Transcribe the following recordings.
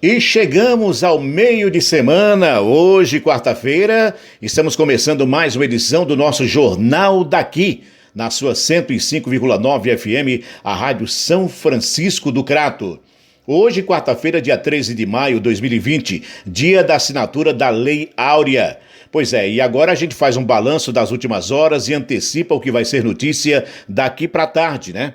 E chegamos ao meio de semana, hoje, quarta-feira, estamos começando mais uma edição do nosso Jornal daqui, na sua 105,9 FM, a Rádio São Francisco do Crato. Hoje, quarta-feira, dia 13 de maio de 2020, dia da assinatura da Lei Áurea. Pois é, e agora a gente faz um balanço das últimas horas e antecipa o que vai ser notícia daqui para tarde, né?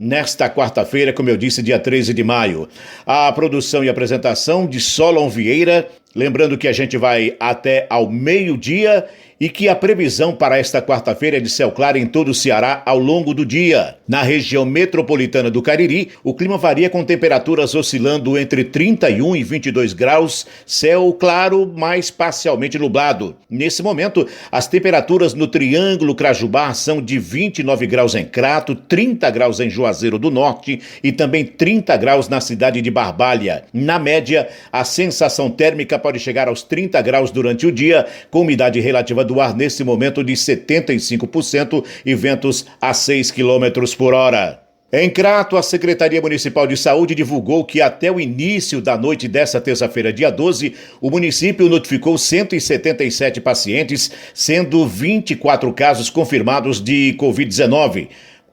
Nesta quarta-feira, como eu disse, dia 13 de maio. A produção e apresentação de Solon Vieira. Lembrando que a gente vai até ao meio-dia e que a previsão para esta quarta-feira é de céu claro em todo o Ceará ao longo do dia. Na região metropolitana do Cariri, o clima varia com temperaturas oscilando entre 31 e 22 graus, céu claro, mas parcialmente nublado. Nesse momento, as temperaturas no Triângulo Crajubá são de 29 graus em Crato, 30 graus em Juazeiro do Norte e também 30 graus na cidade de Barbalha. Na média, a sensação térmica pode chegar aos 30 graus durante o dia, com umidade relativa do ar nesse momento de 75% e ventos a 6 km por hora. Em Crato, a Secretaria Municipal de Saúde divulgou que até o início da noite desta terça-feira, dia 12, o município notificou 177 pacientes, sendo 24 casos confirmados de Covid-19.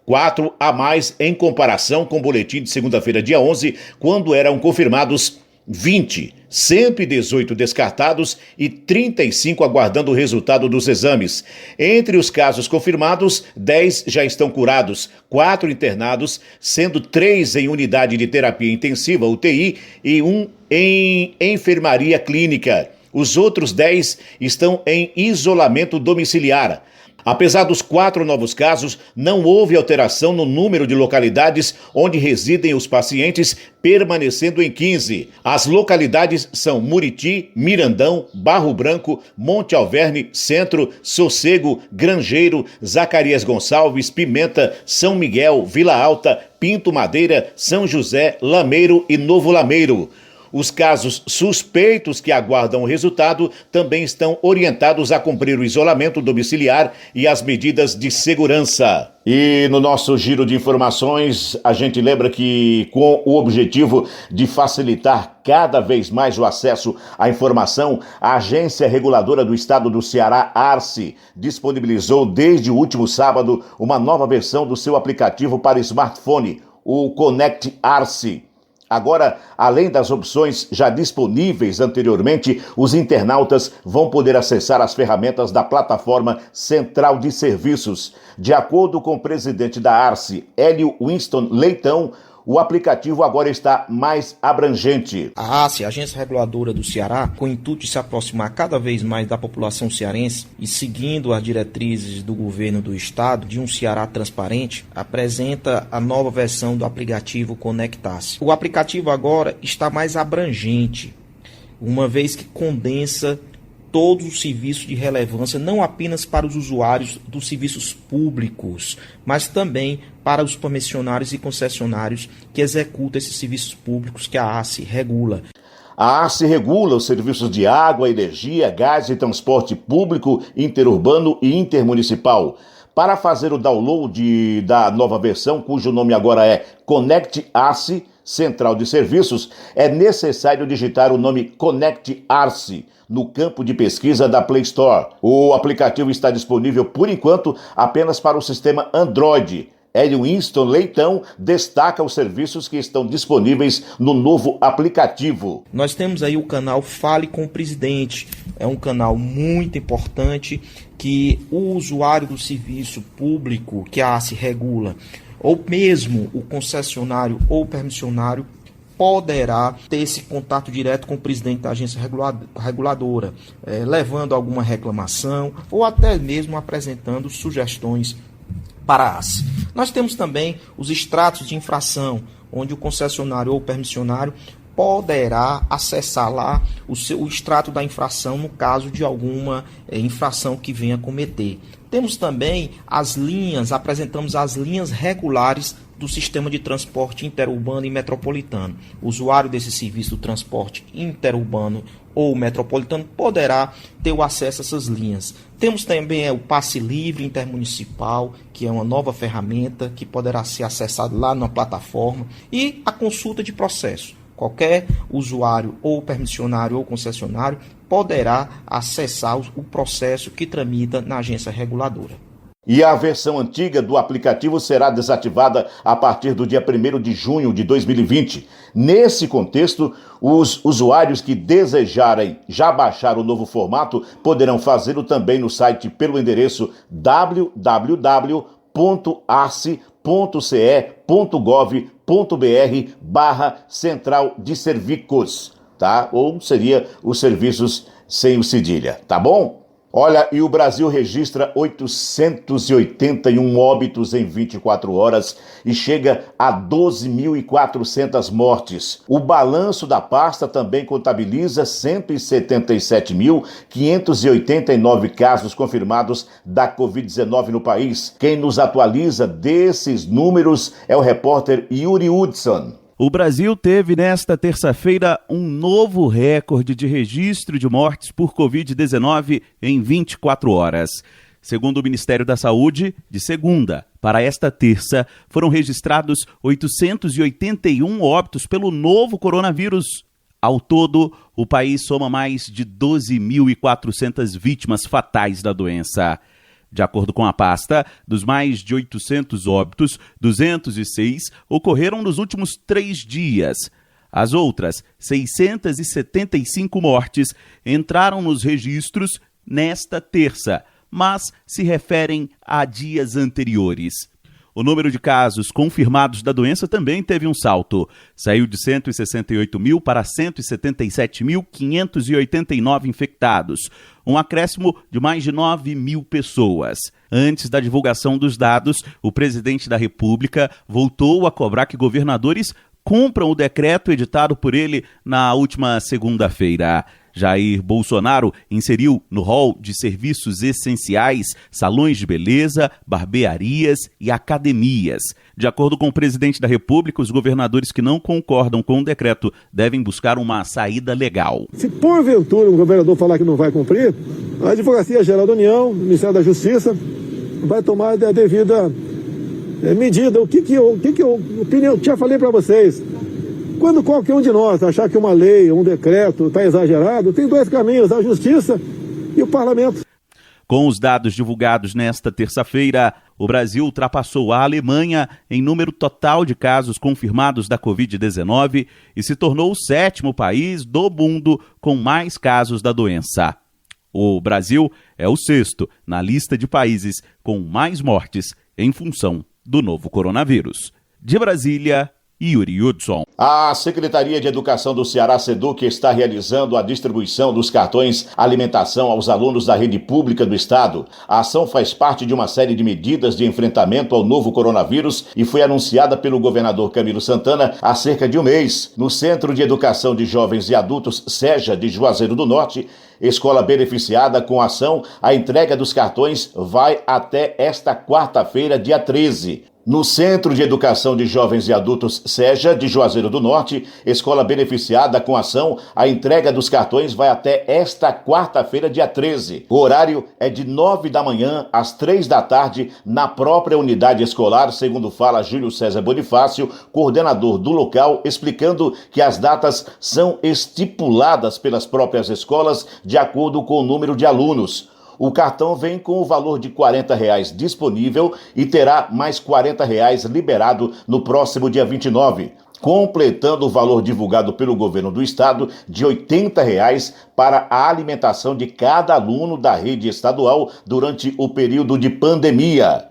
4 a mais em comparação com o boletim de segunda-feira, dia 11, quando eram confirmados 20, 118 descartados e 35 aguardando o resultado dos exames. Entre os casos confirmados, 10 já estão curados, 4 internados, sendo 3 em unidade de terapia intensiva, UTI, e 1 em enfermaria clínica. Os outros 10 estão em isolamento domiciliar. Apesar dos 4 novos casos, não houve alteração no número de localidades onde residem os pacientes, permanecendo em 15. As localidades são Muriti, Mirandão, Barro Branco, Monte Alverne, Centro, Sossego, Grangeiro, Zacarias Gonçalves, Pimenta, São Miguel, Vila Alta, Pinto Madeira, São José, Lameiro e Novo Lameiro. Os casos suspeitos que aguardam o resultado também estão orientados a cumprir o isolamento domiciliar e as medidas de segurança. E no nosso giro de informações, a gente lembra que com o objetivo de facilitar cada vez mais o acesso à informação, a Agência Reguladora do Estado do Ceará, ARCE, disponibilizou desde o último sábado uma nova versão do seu aplicativo para smartphone, o Conect ARCE. Agora, além das opções já disponíveis anteriormente, os internautas vão poder acessar as ferramentas da plataforma Central de Serviços. De acordo com o presidente da ARCE, Hélio Winston Leitão, o aplicativo agora está mais abrangente. A ACE, a Agência Reguladora do Ceará, com o intuito de se aproximar cada vez mais da população cearense e seguindo as diretrizes do governo do estado de um Ceará transparente, apresenta a nova versão do aplicativo Conect-ACE. O aplicativo agora está mais abrangente, uma vez que condensa todos os serviços de relevância, não apenas para os usuários dos serviços públicos, mas também para os permissionários e concessionários que executam esses serviços públicos que a ACE regula. A ACE regula os serviços de água, energia, gás e transporte público, interurbano e intermunicipal. Para fazer o download da nova versão, cujo nome agora é Conect ACE, Central de Serviços, é necessário digitar o nome Conect ARCE no campo de pesquisa da Play Store. O aplicativo está disponível, por enquanto, apenas para o sistema Android. Hélio Winston Leitão destaca os serviços que estão disponíveis no novo aplicativo. Nós temos aí o canal Fale com o Presidente. É um canal muito importante que o usuário do serviço público que a ACE regula, ou mesmo o concessionário ou permissionário, poderá ter esse contato direto com o presidente da agência reguladora, levando alguma reclamação ou até mesmo apresentando sugestões para a ACE. Nós temos também os extratos de infração, onde o concessionário ou permissionário poderá acessar lá o extrato da infração no caso de alguma infração que venha cometer. Temos também as linhas, apresentamos as linhas regulares do sistema de transporte interurbano e metropolitano. O usuário desse serviço do transporte interurbano ou metropolitano poderá ter o acesso a essas linhas. Temos também o passe livre intermunicipal, que é uma nova ferramenta que poderá ser acessado lá na plataforma, e a consulta de processo. Qualquer usuário ou permissionário ou concessionário poderá acessar o processo que tramita na agência reguladora. E a versão antiga do aplicativo será desativada a partir do dia 1º de junho de 2020. Nesse contexto, os usuários que desejarem já baixar o novo formato poderão fazê-lo também no site pelo endereço www.arce.ce.gov.br/central de serviços, tá? Ou seria os serviços sem o cedilha, tá bom? Olha, e o Brasil registra 881 óbitos em 24 horas e chega a 12.400 mortes. O balanço da pasta também contabiliza 177.589 casos confirmados da Covid-19 no país. Quem nos atualiza desses números é o repórter Yuri Hudson. O Brasil teve nesta terça-feira um novo recorde de registro de mortes por Covid-19 em 24 horas. Segundo o Ministério da Saúde, de segunda para esta terça, foram registrados 881 óbitos pelo novo coronavírus. Ao todo, o país soma mais de 12.400 vítimas fatais da doença. De acordo com a pasta, dos mais de 800 óbitos, 206 ocorreram nos últimos 3 dias. As outras 675 mortes entraram nos registros nesta terça, mas se referem a dias anteriores. O número de casos confirmados da doença também teve um salto. Saiu de 168.000 para 177.589 infectados, um acréscimo de mais de 9.000 pessoas. Antes da divulgação dos dados, o presidente da República voltou a cobrar que governadores cumpram o decreto editado por ele na última segunda-feira. Jair Bolsonaro inseriu no rol de serviços essenciais salões de beleza, barbearias e academias. De acordo com o presidente da República, os governadores que não concordam com o decreto devem buscar uma saída legal. Se porventura um governador falar que não vai cumprir, a Advocacia Geral da União, o Ministério da Justiça, vai tomar a devida medida. O que eu já falei para vocês. Quando qualquer um de nós achar que uma lei, um decreto está exagerado, tem 2 caminhos, a justiça e o parlamento. Com os dados divulgados nesta terça-feira, o Brasil ultrapassou a Alemanha em número total de casos confirmados da Covid-19 e se tornou o 7º país do mundo com mais casos da doença. O Brasil é o 6º na lista de países com mais mortes em função do novo coronavírus. De Brasília, Yuri Hudson. A Secretaria de Educação do Ceará, SEDUC, está realizando a distribuição dos cartões alimentação aos alunos da rede pública do estado. A ação faz parte de uma série de medidas de enfrentamento ao novo coronavírus e foi anunciada pelo governador Camilo Santana há cerca de um mês. No Centro de Educação de Jovens e Adultos, SEJA, de Juazeiro do Norte, escola beneficiada com a ação, a entrega dos cartões vai até esta quarta-feira, dia 13. No Centro de Educação de Jovens e Adultos SEJA, de Juazeiro do Norte, escola beneficiada com ação, a entrega dos cartões vai até esta quarta-feira, dia 13. O horário é de 9 da manhã às 3 da tarde, na própria unidade escolar, segundo fala Júlio César Bonifácio, coordenador do local, explicando que as datas são estipuladas pelas próprias escolas de acordo com o número de alunos. O cartão vem com o valor de R$ 40 disponível e terá mais R$ 40 liberado no próximo dia 29, completando o valor divulgado pelo governo do estado de R$ 80 para a alimentação de cada aluno da rede estadual durante o período de pandemia.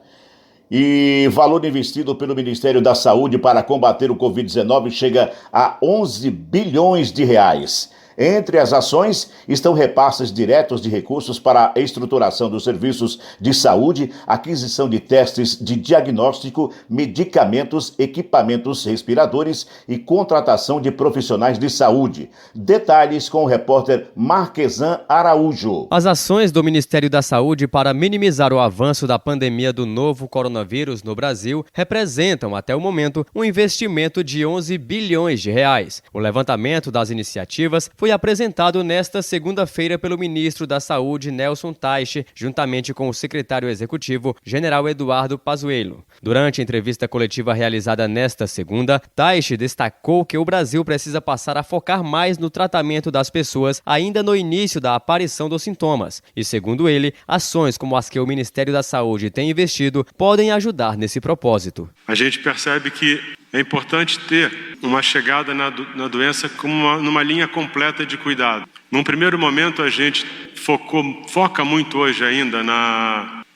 E valor investido pelo Ministério da Saúde para combater o Covid-19 chega a 11 bilhões de reais. Entre as ações estão repasses diretos de recursos para a estruturação dos serviços de saúde, aquisição de testes de diagnóstico, medicamentos, equipamentos respiradores e contratação de profissionais de saúde. Detalhes com o repórter Marquesan Araújo. As ações do Ministério da Saúde para minimizar o avanço da pandemia do novo coronavírus no Brasil representam, até o momento, um investimento de 11 bilhões de reais. O levantamento das iniciativas foi foi apresentado nesta segunda-feira pelo ministro da Saúde, Nelson Teich, juntamente com o secretário executivo, general Eduardo Pazuello. Durante a entrevista coletiva realizada nesta segunda, Teich destacou que o Brasil precisa passar a focar mais no tratamento das pessoas ainda no início da aparição dos sintomas. E, segundo ele, ações como as que o Ministério da Saúde tem investido podem ajudar nesse propósito. A gente percebe que é importante ter uma chegada na doença como numa linha completa de cuidado. Num primeiro momento, a gente foca muito hoje ainda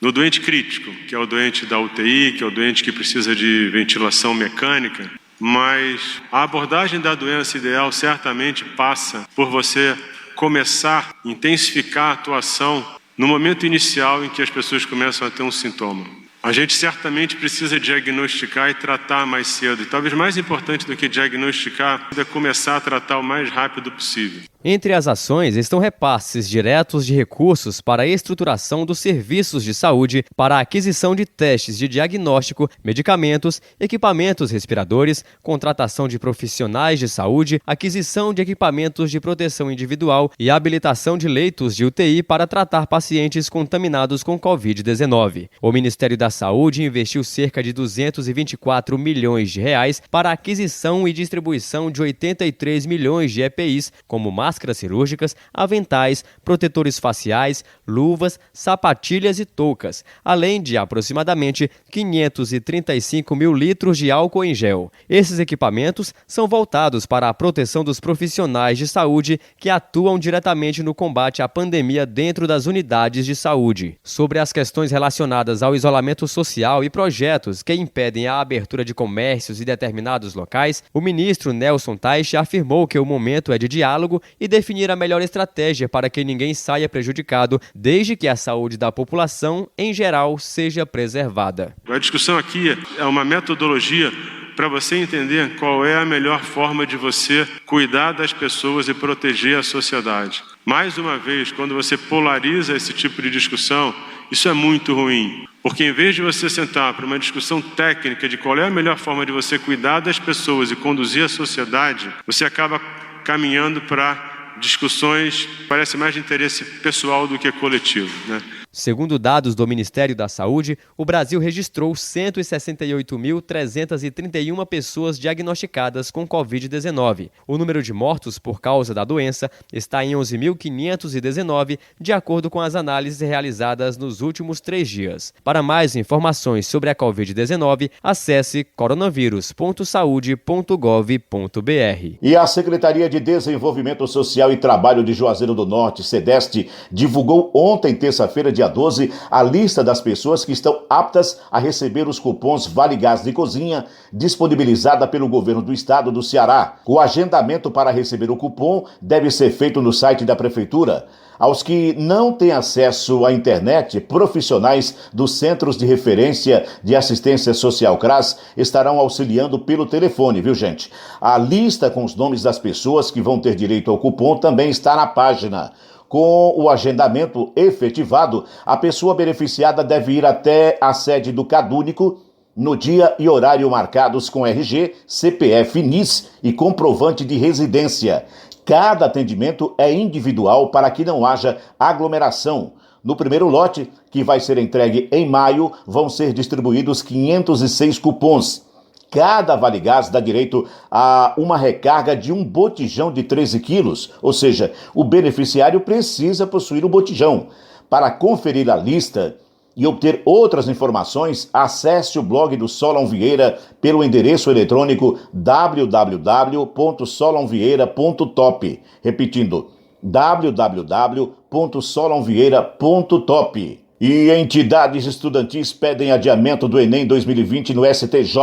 no doente crítico, que é o doente da UTI, que é o doente que precisa de ventilação mecânica. Mas a abordagem da doença ideal certamente passa por você começar a intensificar a atuação no momento inicial em que as pessoas começam a ter um sintoma. A gente certamente precisa diagnosticar e tratar mais cedo. E talvez mais importante do que diagnosticar é começar a tratar o mais rápido possível. Entre as ações estão repasses diretos de recursos para a estruturação dos serviços de saúde, para a aquisição de testes de diagnóstico, medicamentos, equipamentos respiradores, contratação de profissionais de saúde, aquisição de equipamentos de proteção individual e habilitação de leitos de UTI para tratar pacientes contaminados com Covid-19. O Ministério da Saúde investiu cerca de 224 milhões de reais para a aquisição e distribuição de 83 milhões de EPIs, como máscaras cirúrgicas, aventais, protetores faciais, luvas, sapatilhas e toucas, além de aproximadamente 535 mil litros de álcool em gel. Esses equipamentos são voltados para a proteção dos profissionais de saúde que atuam diretamente no combate à pandemia dentro das unidades de saúde. Sobre as questões relacionadas ao isolamento social e projetos que impedem a abertura de comércios e determinados locais, o ministro Nelson Teich afirmou que o momento é de diálogo e definir a melhor estratégia para que ninguém saia prejudicado, desde que a saúde da população, em geral, seja preservada. A discussão aqui é uma metodologia para você entender qual é a melhor forma de você cuidar das pessoas e proteger a sociedade. Mais uma vez, quando você polariza esse tipo de discussão, isso é muito ruim, porque em vez de você sentar para uma discussão técnica de qual é a melhor forma de você cuidar das pessoas e conduzir a sociedade, você acaba caminhando para discussões que parecem mais de interesse pessoal do que coletivo, né? Segundo dados do Ministério da Saúde, o Brasil registrou 168.331 pessoas diagnosticadas com Covid-19. O número de mortos por causa da doença está em 11.519, de acordo com as análises realizadas nos últimos 3 dias. Para mais informações sobre a Covid-19, acesse coronavírus.saude.gov.br. E a Secretaria de Desenvolvimento Social e Trabalho de Juazeiro do Norte, SEDEST, divulgou ontem, terça-feira, dia 12, a lista das pessoas que estão aptas a receber os cupons Vale Gás de Cozinha, disponibilizada pelo governo do estado do Ceará. O agendamento para receber o cupom deve ser feito no site da Prefeitura. Aos que não têm acesso à internet, profissionais dos Centros de Referência de Assistência Social CRAS estarão auxiliando pelo telefone, viu, gente? A lista com os nomes das pessoas que vão ter direito ao cupom também está na página. Com o agendamento efetivado, a pessoa beneficiada deve ir até a sede do CadÚnico no dia e horário marcados com RG, CPF, NIS e comprovante de residência. Cada atendimento é individual para que não haja aglomeração. No primeiro lote, que vai ser entregue em maio, vão ser distribuídos 506 cupons. Cada Vale Gás dá direito a uma recarga de um botijão de 13 quilos, ou seja, o beneficiário precisa possuir o botijão. Para conferir a lista e obter outras informações, acesse o blog do Solon Vieira pelo endereço eletrônico www.solonvieira.top. Repetindo, www.solonvieira.top. E entidades estudantis pedem adiamento do Enem 2020 no STJ.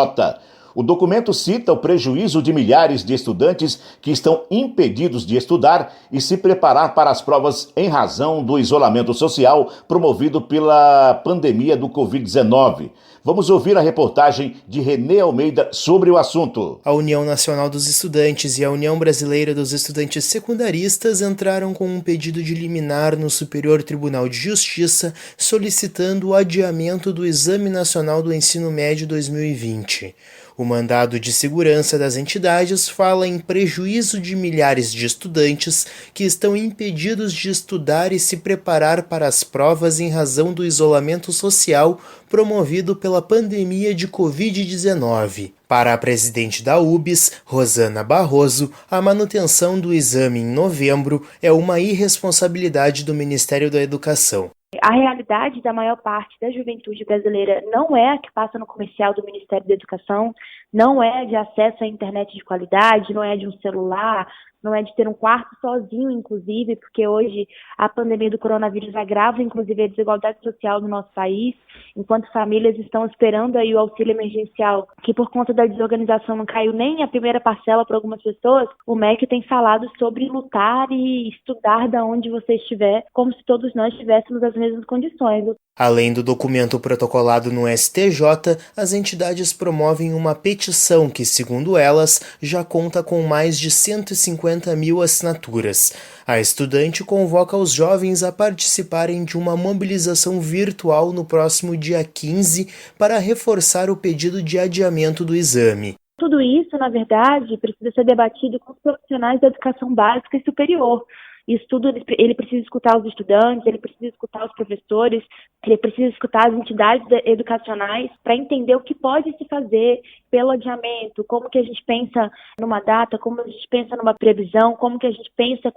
O documento cita o prejuízo de milhares de estudantes que estão impedidos de estudar e se preparar para as provas em razão do isolamento social promovido pela pandemia do Covid-19. Vamos ouvir a reportagem de Renê Almeida sobre o assunto. A União Nacional dos Estudantes e a União Brasileira dos Estudantes Secundaristas entraram com um pedido de liminar no Superior Tribunal de Justiça solicitando o adiamento do Exame Nacional do Ensino Médio 2020. O mandado de segurança das entidades fala em prejuízo de milhares de estudantes que estão impedidos de estudar e se preparar para as provas em razão do isolamento social promovido pela pandemia de Covid-19. Para a presidente da UBS, Rosana Barroso, a manutenção do exame em novembro é uma irresponsabilidade do Ministério da Educação. A realidade da maior parte da juventude brasileira não é a que passa no comercial do Ministério da Educação, não é de acesso à internet de qualidade, não é de um celular, não é de ter um quarto sozinho, inclusive, porque hoje a pandemia do coronavírus agrava, inclusive, a desigualdade social no nosso país, enquanto famílias estão esperando aí o auxílio emergencial, que por conta da desorganização não caiu nem a primeira parcela para algumas pessoas. O MEC tem falado sobre lutar e estudar da onde você estiver, como se todos nós tivéssemos as mesmas condições. Além do documento protocolado no STJ, as entidades promovem uma petição que, segundo elas, já conta com mais de 150 mil assinaturas. A estudante convoca os jovens a participarem de uma mobilização virtual no próximo dia 15 para reforçar o pedido de adiamento do exame. Tudo isso, na verdade, precisa ser debatido com os profissionais da educação básica e superior. Isso tudo, ele precisa escutar os estudantes, ele precisa escutar os professores, ele precisa escutar as entidades educacionais para entender o que pode se fazer pelo adiamento, como que a gente pensa numa data, como a gente pensa numa previsão, como que a gente pensa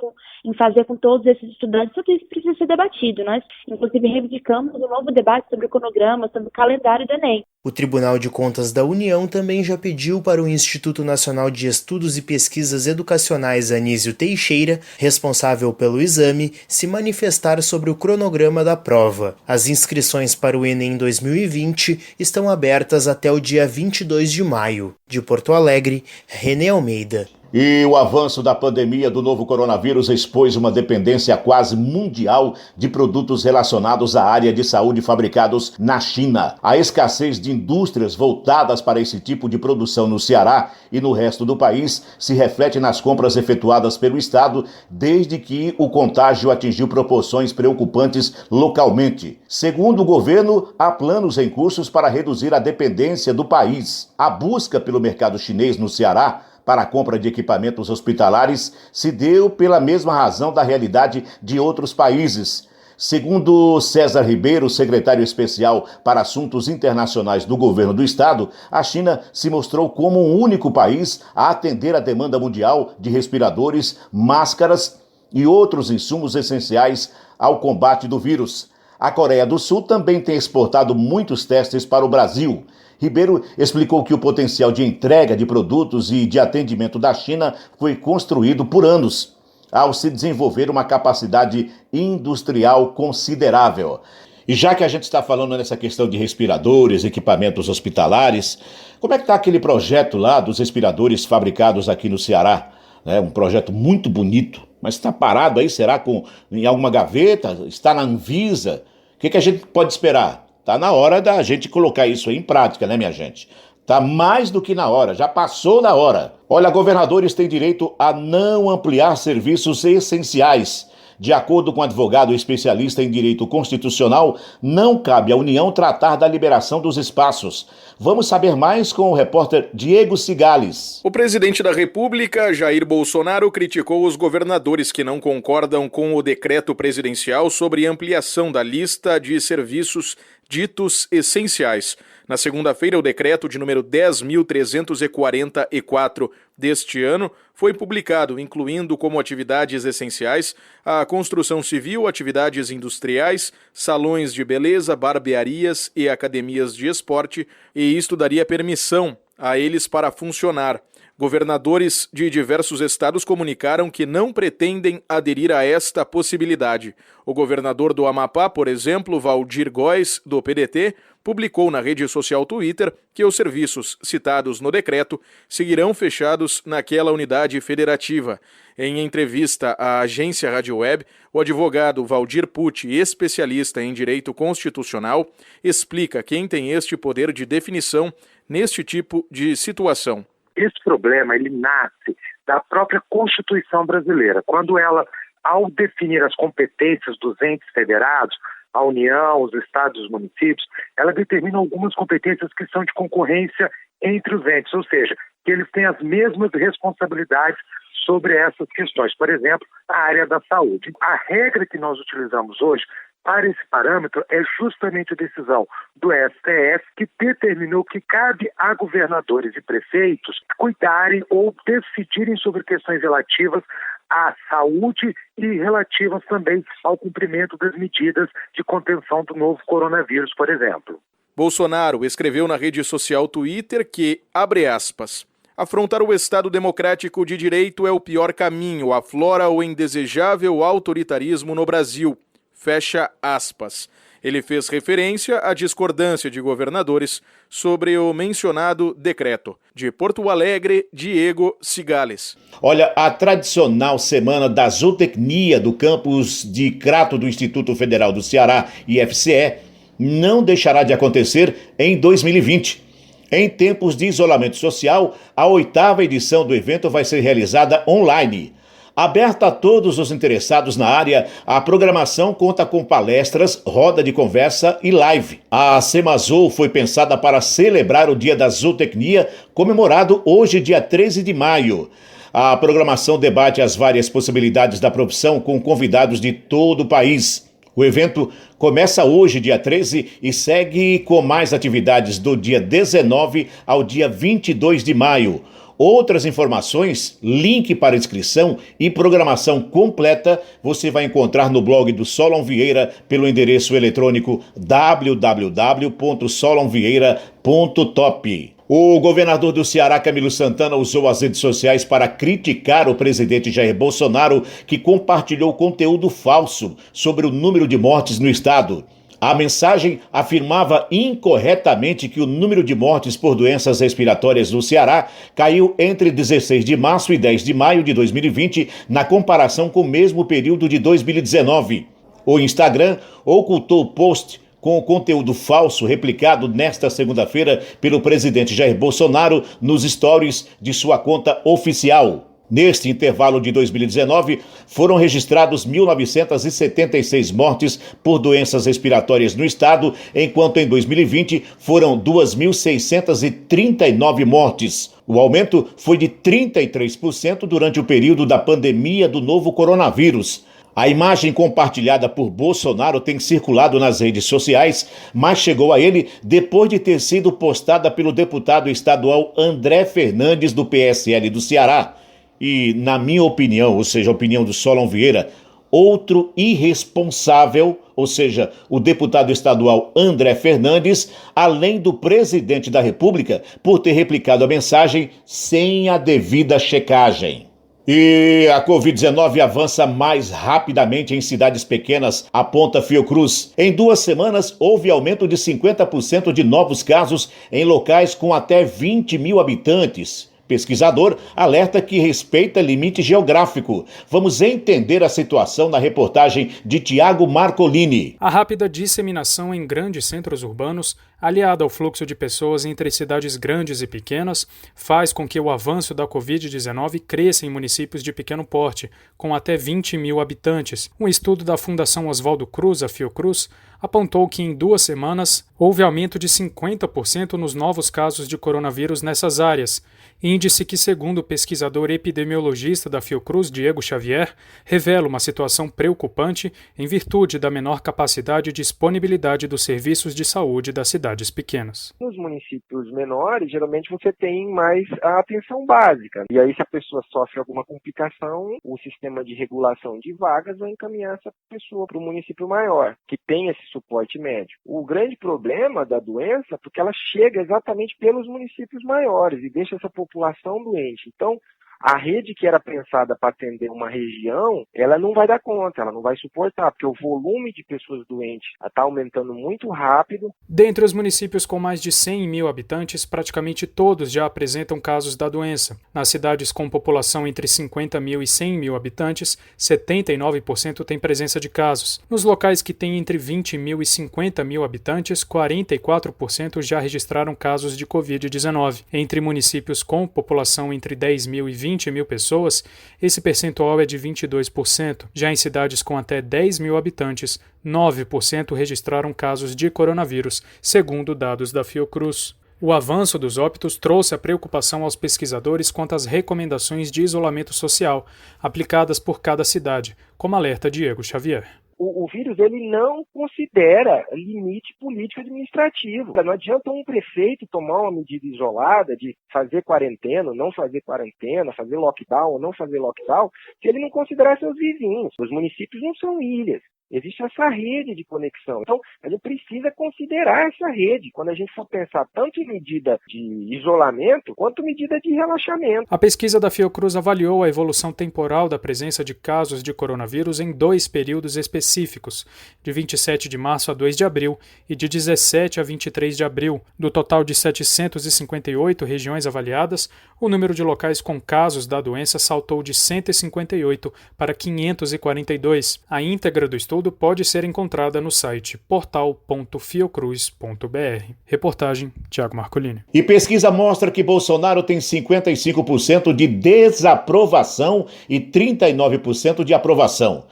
em fazer com todos esses estudantes. Tudo isso precisa ser debatido. Nós, inclusive, reivindicamos um novo debate sobre o cronograma, sobre o calendário do Enem. O Tribunal de Contas da União também já pediu para o Instituto Nacional de Estudos e Pesquisas Educacionais Anísio Teixeira, responsável pelo exame, se manifestar sobre o cronograma da prova. As inscrições para o Enem 2020 estão abertas até o dia 22 de maio. De Porto Alegre, René Almeida. E o avanço da pandemia do novo coronavírus expôs uma dependência quase mundial de produtos relacionados à área de saúde fabricados na China. A escassez de indústrias voltadas para esse tipo de produção no Ceará e no resto do país se reflete nas compras efetuadas pelo Estado desde que o contágio atingiu proporções preocupantes localmente. Segundo o governo, há planos em curso para reduzir a dependência do país. A busca pelo mercado chinês no Ceará para a compra de equipamentos hospitalares se deu pela mesma razão da realidade de outros países. Segundo César Ribeiro, secretário especial para assuntos internacionais do governo do estado, a China se mostrou como o único país a atender a demanda mundial de respiradores, máscaras e outros insumos essenciais ao combate do vírus. A Coreia do Sul também tem exportado muitos testes para o Brasil. Ribeiro explicou que o potencial de entrega de produtos e de atendimento da China foi construído por anos, ao se desenvolver uma capacidade industrial considerável. E já que a gente está falando nessa questão de respiradores, equipamentos hospitalares, como é que está aquele projeto lá dos respiradores fabricados aqui no Ceará? É um projeto muito bonito, mas está parado aí, será em alguma gaveta? Está na Anvisa? O que a gente pode esperar? Tá na hora da gente colocar isso aí em prática, né, minha gente? Tá mais do que na hora, já passou da hora. Olha, governadores têm direito a não ampliar serviços essenciais. De acordo com o advogado especialista em direito constitucional, não cabe à União tratar da liberação dos espaços. Vamos saber mais com o repórter Diego Cigales. O presidente da República, Jair Bolsonaro, criticou os governadores que não concordam com o decreto presidencial sobre ampliação da lista de serviços ditos essenciais. Na segunda-feira, o decreto de número 10.344 deste ano foi publicado, incluindo como atividades essenciais a construção civil, atividades industriais, salões de beleza, barbearias e academias de esporte, e isto daria permissão a eles para funcionar. Governadores de diversos estados comunicaram que não pretendem aderir a esta possibilidade. O governador do Amapá, por exemplo, Valdir Góes, do PDT, publicou na rede social Twitter que os serviços citados no decreto seguirão fechados naquela unidade federativa. Em entrevista à agência Rádio Web, o advogado Valdir Pucci, especialista em direito constitucional, explica quem tem este poder de definição neste tipo de situação. Esse problema, ele nasce da própria Constituição brasileira, quando ela, ao definir as competências dos entes federados, a União, os estados e os municípios, ela determina algumas competências que são de concorrência entre os entes, ou seja, que eles têm as mesmas responsabilidades sobre essas questões, por exemplo, a área da saúde. A regra que nós utilizamos hoje para esse parâmetro é justamente a decisão do STF, que determinou que cabe a governadores e prefeitos cuidarem ou decidirem sobre questões relativas à saúde e relativas também ao cumprimento das medidas de contenção do novo coronavírus, por exemplo. Bolsonaro escreveu na rede social Twitter que, abre aspas, afrontar o Estado democrático de direito é o pior caminho, aflora o indesejável autoritarismo no Brasil. Fecha aspas. Ele fez referência à discordância de governadores sobre o mencionado decreto. De Porto Alegre, Diego Cigales. Olha, a tradicional Semana da Zootecnia do campus de Crato do Instituto Federal do Ceará, IFCE, não deixará de acontecer em 2020. Em tempos de isolamento social, a 8ª edição do evento vai ser realizada online. Aberta a todos os interessados na área, a programação conta com palestras, roda de conversa e live. A Semazoo foi pensada para celebrar o Dia da Zootecnia, comemorado hoje, dia 13 de maio. A programação debate as várias possibilidades da profissão com convidados de todo o país. O evento começa hoje, dia 13, e segue com mais atividades do dia 19 ao dia 22 de maio. Outras informações, link para inscrição e programação completa você vai encontrar no blog do Solon Vieira pelo endereço eletrônico www.solonvieira.top. O governador do Ceará, Camilo Santana, usou as redes sociais para criticar o presidente Jair Bolsonaro, que compartilhou conteúdo falso sobre o número de mortes no estado. A mensagem afirmava incorretamente que o número de mortes por doenças respiratórias no Ceará caiu entre 16 de março e 10 de maio de 2020, na comparação com o mesmo período de 2019. O Instagram ocultou o post com o conteúdo falso replicado nesta segunda-feira pelo presidente Jair Bolsonaro nos stories de sua conta oficial. Neste intervalo de 2019, foram registrados 1.976 mortes por doenças respiratórias no estado, enquanto em 2020 foram 2.639 mortes. O aumento foi de 33% durante o período da pandemia do novo coronavírus. A imagem compartilhada por Bolsonaro tem circulado nas redes sociais, mas chegou a ele depois de ter sido postada pelo deputado estadual André Fernandes, do PSL do Ceará. E, na minha opinião, ou seja, a opinião do Solon Vieira, outro irresponsável, ou seja, o deputado estadual André Fernandes, além do presidente da República, por ter replicado a mensagem sem a devida checagem. E a Covid-19 avança mais rapidamente em cidades pequenas, aponta Fiocruz. Em 2 semanas, houve aumento de 50% de novos casos em locais com até 20 mil habitantes. Pesquisador alerta que respeita limite geográfico. Vamos entender a situação na reportagem de Tiago Marcolini. A rápida disseminação em grandes centros urbanos, aliada ao fluxo de pessoas entre cidades grandes e pequenas, faz com que o avanço da Covid-19 cresça em municípios de pequeno porte, com até 20 mil habitantes. Um estudo da Fundação Oswaldo Cruz, a Fiocruz, apontou que em 2 semanas houve aumento de 50% nos novos casos de coronavírus nessas áreas, índice que, segundo o pesquisador epidemiologista da Fiocruz, Diego Xavier, revela uma situação preocupante em virtude da menor capacidade e disponibilidade dos serviços de saúde das cidades pequenas. Nos municípios menores, geralmente você tem mais a atenção básica. E aí, se a pessoa sofre alguma complicação, o sistema de regulação de vagas vai encaminhar essa pessoa para o município maior, que tem esse suporte médico. O grande problema da doença é porque ela chega exatamente pelos municípios maiores e deixa essa população doente. Então, a rede que era pensada para atender uma região, ela não vai dar conta, ela não vai suportar, porque o volume de pessoas doentes está aumentando muito rápido. Dentre os municípios com mais de 100 mil habitantes, praticamente todos já apresentam casos da doença. Nas cidades com população entre 50 mil e 100 mil habitantes, 79% têm presença de casos. Nos locais que têm entre 20 mil e 50 mil habitantes, 44% já registraram casos de Covid-19. Entre municípios com população entre 10 mil e 20 mil pessoas, esse percentual é de 22%. Já em cidades com até 10 mil habitantes, 9% registraram casos de coronavírus, segundo dados da Fiocruz. O avanço dos óbitos trouxe a preocupação aos pesquisadores quanto às recomendações de isolamento social aplicadas por cada cidade, como alerta Diego Xavier. O vírus ele não considera limite político-administrativo. Não adianta um prefeito tomar uma medida isolada de fazer quarentena, não fazer quarentena, fazer lockdown ou não fazer lockdown, se ele não considerar seus vizinhos. Os municípios não são ilhas. Existe essa rede de conexão. Então, a gente precisa considerar essa rede quando a gente for pensar tanto em medida de isolamento quanto medida de relaxamento. A pesquisa da Fiocruz avaliou a evolução temporal da presença de casos de coronavírus em 2 períodos específicos, de 27 de março a 2 de abril e de 17 a 23 de abril. Do total de 758 regiões avaliadas, o número de locais com casos da doença saltou de 158 para 542. A íntegra do estudo pode ser encontrada no site portal.fiocruz.br. Reportagem Tiago Marcolini. E pesquisa mostra que Bolsonaro tem 55% de desaprovação e 39% de aprovação.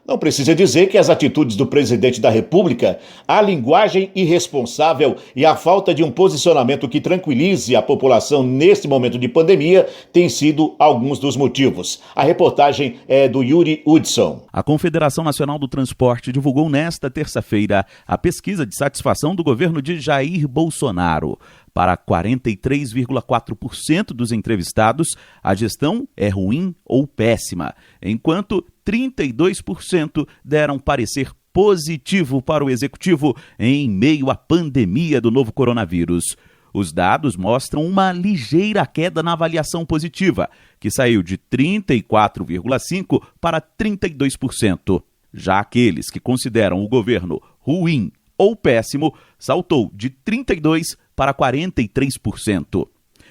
Não precisa dizer que as atitudes do presidente da República, a linguagem irresponsável e a falta de um posicionamento que tranquilize a população neste momento de pandemia têm sido alguns dos motivos. A reportagem é do Yuri Hudson. A Confederação Nacional do Transporte divulgou nesta terça-feira a pesquisa de satisfação do governo de Jair Bolsonaro. Para 43,4% dos entrevistados, a gestão é ruim ou péssima, enquanto 32% deram parecer positivo para o executivo em meio à pandemia do novo coronavírus. Os dados mostram uma ligeira queda na avaliação positiva, que saiu de 34,5% para 32%. Já aqueles que consideram o governo ruim ou péssimo saltou de 32% para 43%.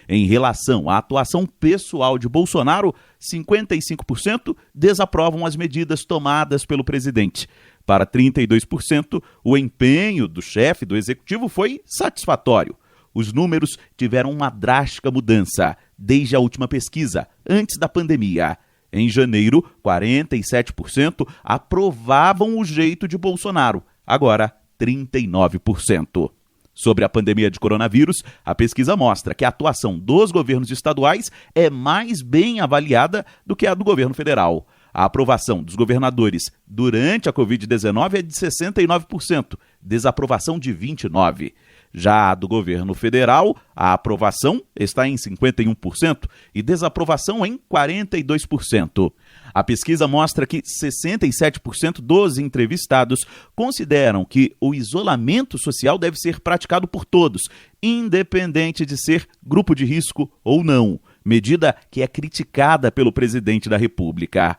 Em relação à atuação pessoal de Bolsonaro, 55% desaprovam as medidas tomadas pelo presidente. Para 32%, o empenho do chefe do executivo foi satisfatório. Os números tiveram uma drástica mudança desde a última pesquisa, antes da pandemia. Em janeiro, 47% aprovavam o jeito de Bolsonaro, agora 39%. Sobre a pandemia de coronavírus, a pesquisa mostra que a atuação dos governos estaduais é mais bem avaliada do que a do governo federal. A aprovação dos governadores durante a Covid-19 é de 69%, desaprovação de 29%. Já a do governo federal, a aprovação está em 51% e desaprovação em 42%. A pesquisa mostra que 67% dos entrevistados consideram que o isolamento social deve ser praticado por todos, independente de ser grupo de risco ou não, medida que é criticada pelo presidente da República.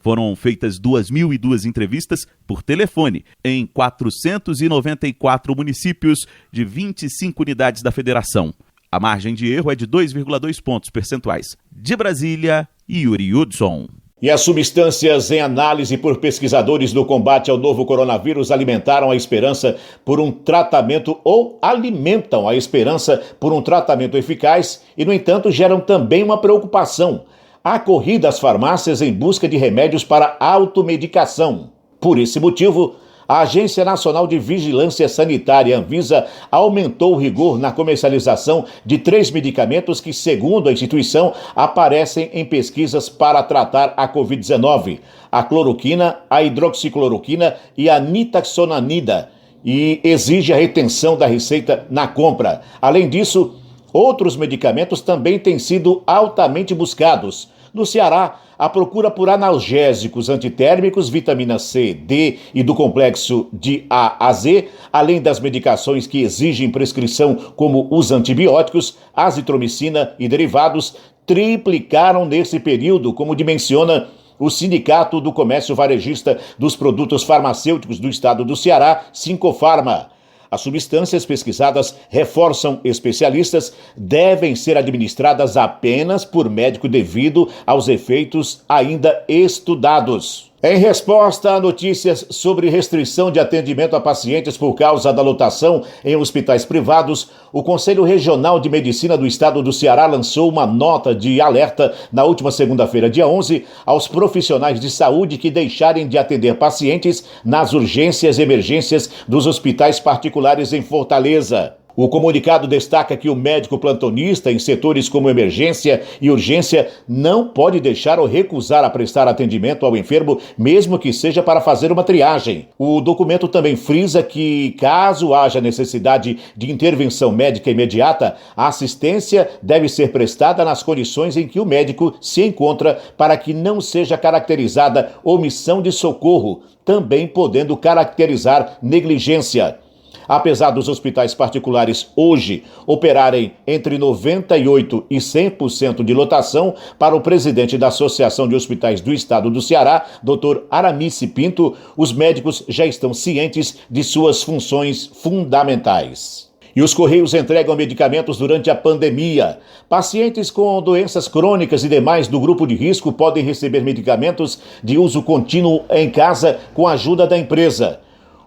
Foram feitas 2.002 entrevistas por telefone em 494 municípios de 25 unidades da federação. A margem de erro é de 2,2 pontos percentuais. De Brasília, Yuri Hudson. E as substâncias em análise por pesquisadores do combate ao novo coronavírus alimentaram a esperança por um tratamento ou alimentam a esperança por um tratamento eficaz e, no entanto, geram também uma preocupação. Há corrida às farmácias em busca de remédios para automedicação. Por esse motivo, a Agência Nacional de Vigilância Sanitária, Anvisa, aumentou o rigor na comercialização de 3 medicamentos que, segundo a instituição, aparecem em pesquisas para tratar a Covid-19: a cloroquina, a hidroxicloroquina e a nitaxonamida, e exige a retenção da receita na compra. Além disso, outros medicamentos também têm sido altamente buscados. No Ceará, a procura por analgésicos antitérmicos, vitamina C, D e do complexo de A a Z, além das medicações que exigem prescrição como os antibióticos, azitromicina e derivados, triplicaram nesse período, como dimensiona o Sindicato do Comércio Varejista dos Produtos Farmacêuticos do Estado do Ceará, Sincofarma. As substâncias pesquisadas, reforçam especialistas, devem ser administradas apenas por médico devido aos efeitos ainda estudados. Em resposta a notícias sobre restrição de atendimento a pacientes por causa da lotação em hospitais privados, o Conselho Regional de Medicina do Estado do Ceará lançou uma nota de alerta na última segunda-feira, dia 11, aos profissionais de saúde que deixarem de atender pacientes nas urgências e emergências dos hospitais particulares em Fortaleza. O comunicado destaca que o médico plantonista em setores como emergência e urgência não pode deixar ou recusar a prestar atendimento ao enfermo, mesmo que seja para fazer uma triagem. O documento também frisa que, caso haja necessidade de intervenção médica imediata, a assistência deve ser prestada nas condições em que o médico se encontra para que não seja caracterizada omissão de socorro, também podendo caracterizar negligência. Apesar dos hospitais particulares hoje operarem entre 98% e 100% de lotação, para o presidente da Associação de Hospitais do Estado do Ceará, Dr. Aramice Pinto, os médicos já estão cientes de suas funções fundamentais. E os Correios entregam medicamentos durante a pandemia. Pacientes com doenças crônicas e demais do grupo de risco podem receber medicamentos de uso contínuo em casa com a ajuda da empresa.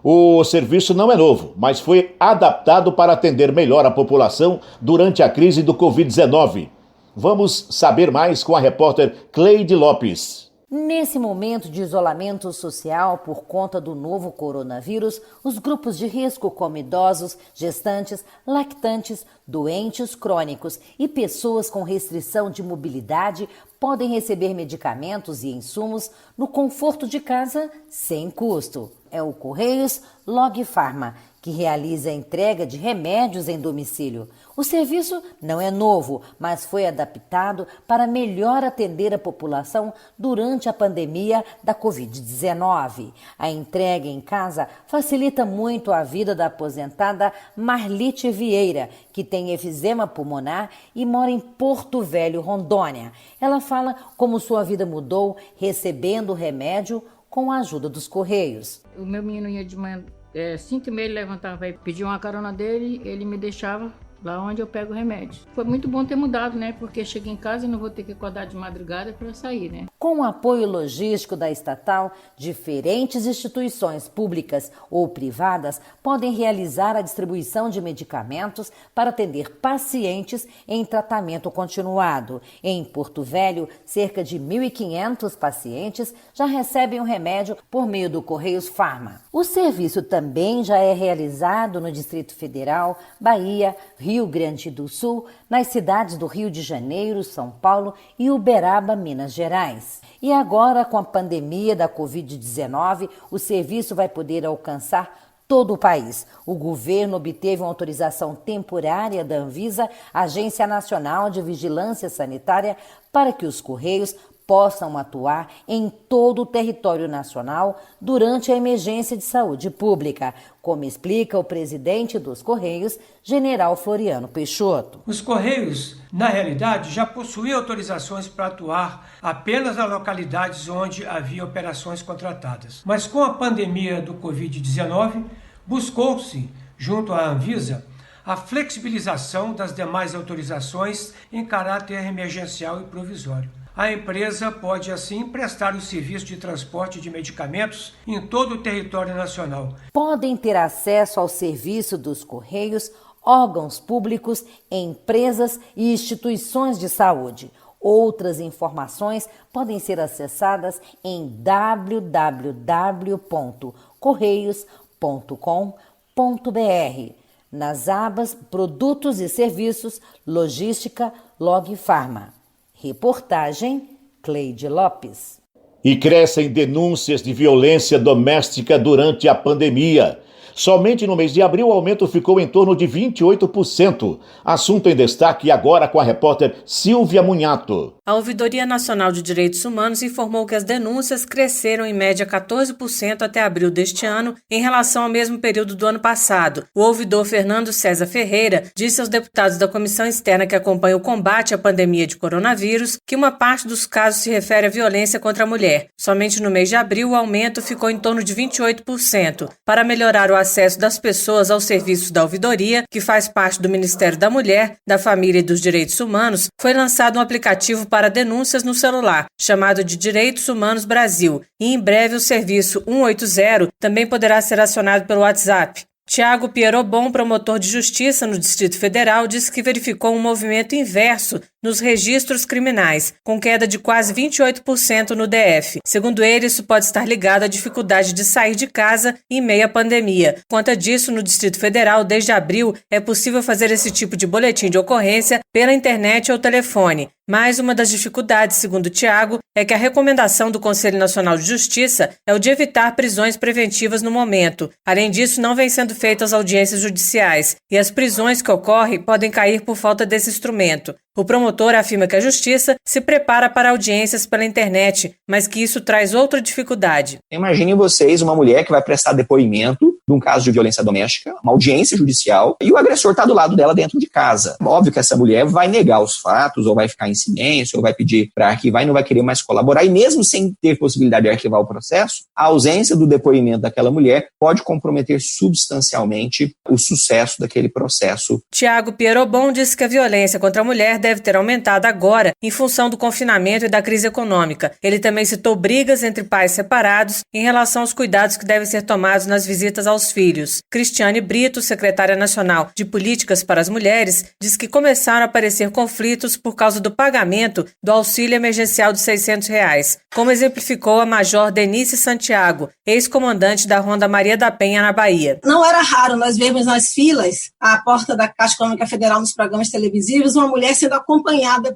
O serviço não é novo, mas foi adaptado para atender melhor a população durante a crise do Covid-19. Vamos saber mais com a repórter Cleide Lopes. Nesse momento de isolamento social por conta do novo coronavírus, os grupos de risco como idosos, gestantes, lactantes, doentes crônicos e pessoas com restrição de mobilidade podem receber medicamentos e insumos no conforto de casa sem custo. É o Correios Log Pharma, que realiza a entrega de remédios em domicílio. O serviço não é novo, mas foi adaptado para melhor atender a população durante a pandemia da Covid-19. A entrega em casa facilita muito a vida da aposentada Marlite Vieira, que tem efizema pulmonar e mora em Porto Velho, Rondônia. Ela fala como sua vida mudou recebendo o remédio com a ajuda dos Correios. O meu menino ia de manhã, 5h30 ele levantava e pedia uma carona dele, ele me deixava lá onde eu pego o remédio. Foi muito bom ter mudado, né? Porque chego em casa e não vou ter que acordar de madrugada para sair, né? Com o apoio logístico da estatal, diferentes instituições públicas ou privadas podem realizar a distribuição de medicamentos para atender pacientes em tratamento continuado. Em Porto Velho, cerca de 1.500 pacientes já recebem o remédio por meio do Correios Pharma. O serviço também já é realizado no Distrito Federal, Bahia, Rio Grande do Sul, nas cidades do Rio de Janeiro, São Paulo e Uberaba, Minas Gerais. E agora, com a pandemia da Covid-19, o serviço vai poder alcançar todo o país. O governo obteve uma autorização temporária da Anvisa, Agência Nacional de Vigilância Sanitária, para que os Correios possam atuar em todo o território nacional durante a emergência de saúde pública, como explica o presidente dos Correios, General Floriano Peixoto. Os Correios, na realidade, já possuíam autorizações para atuar apenas nas localidades onde havia operações contratadas. Mas com a pandemia do Covid-19, buscou-se, junto à Anvisa, a flexibilização das demais autorizações em caráter emergencial e provisório. A empresa pode, assim, prestar o serviço de transporte de medicamentos em todo o território nacional. Podem ter acesso ao serviço dos Correios órgãos públicos, empresas e instituições de saúde. Outras informações podem ser acessadas em www.correios.com.br, nas abas Produtos e Serviços, Logística, Log Pharma. Reportagem Cleide Lopes. E crescem denúncias de violência doméstica durante a pandemia. Somente no mês de abril o aumento ficou em torno de 28%. Assunto em destaque agora com a repórter Silvia Munhato. A Ouvidoria Nacional de Direitos Humanos informou que as denúncias cresceram em média 14% até abril deste ano em relação ao mesmo período do ano passado. O ouvidor Fernando César Ferreira disse aos deputados da comissão externa que acompanha o combate à pandemia de coronavírus que uma parte dos casos se refere à violência contra a mulher. Somente no mês de abril o aumento ficou em torno de 28%. Para melhorar o acesso das pessoas aos serviços da ouvidoria, que faz parte do Ministério da Mulher, da Família e dos Direitos Humanos, foi lançado um aplicativo para denúncias no celular, chamado de Direitos Humanos Brasil, e em breve o serviço 180 também poderá ser acionado pelo WhatsApp. Tiago Pierobon, promotor de justiça no Distrito Federal, disse que verificou um movimento inverso nos registros criminais, com queda de quase 28% no DF. Segundo ele, isso pode estar ligado à dificuldade de sair de casa em meio à pandemia. Por conta disso, no Distrito Federal, desde abril, é possível fazer esse tipo de boletim de ocorrência pela internet ou telefone. Mas uma das dificuldades, segundo Tiago, é que a recomendação do Conselho Nacional de Justiça é o de evitar prisões preventivas no momento. Além disso, não vem sendo feitas audiências judiciais e as prisões que ocorrem podem cair por falta desse instrumento. O promotor afirma que a Justiça se prepara para audiências pela internet, mas que isso traz outra dificuldade. Imaginem vocês uma mulher que vai prestar depoimento de um caso de violência doméstica, uma audiência judicial, e o agressor está do lado dela dentro de casa. Óbvio que essa mulher vai negar os fatos, ou vai ficar em silêncio, ou vai pedir para arquivar e não vai querer mais colaborar. E mesmo sem ter possibilidade de arquivar o processo, a ausência do depoimento daquela mulher pode comprometer substancialmente o sucesso daquele processo. Tiago Pierobon disse que a violência contra a mulher deve ter aumentado agora em função do confinamento e da crise econômica. Ele também citou brigas entre pais separados em relação aos cuidados que devem ser tomados nas visitas aos filhos. Cristiane Brito, secretária nacional de Políticas para as Mulheres, diz que começaram a aparecer conflitos por causa do pagamento do auxílio emergencial de R$600, como exemplificou a Major Denise Santiago, ex-comandante da Ronda Maria da Penha, na Bahia. Não era raro nós vermos nas filas, à porta da Caixa Econômica Federal, nos programas televisivos, uma mulher sendo acompanhada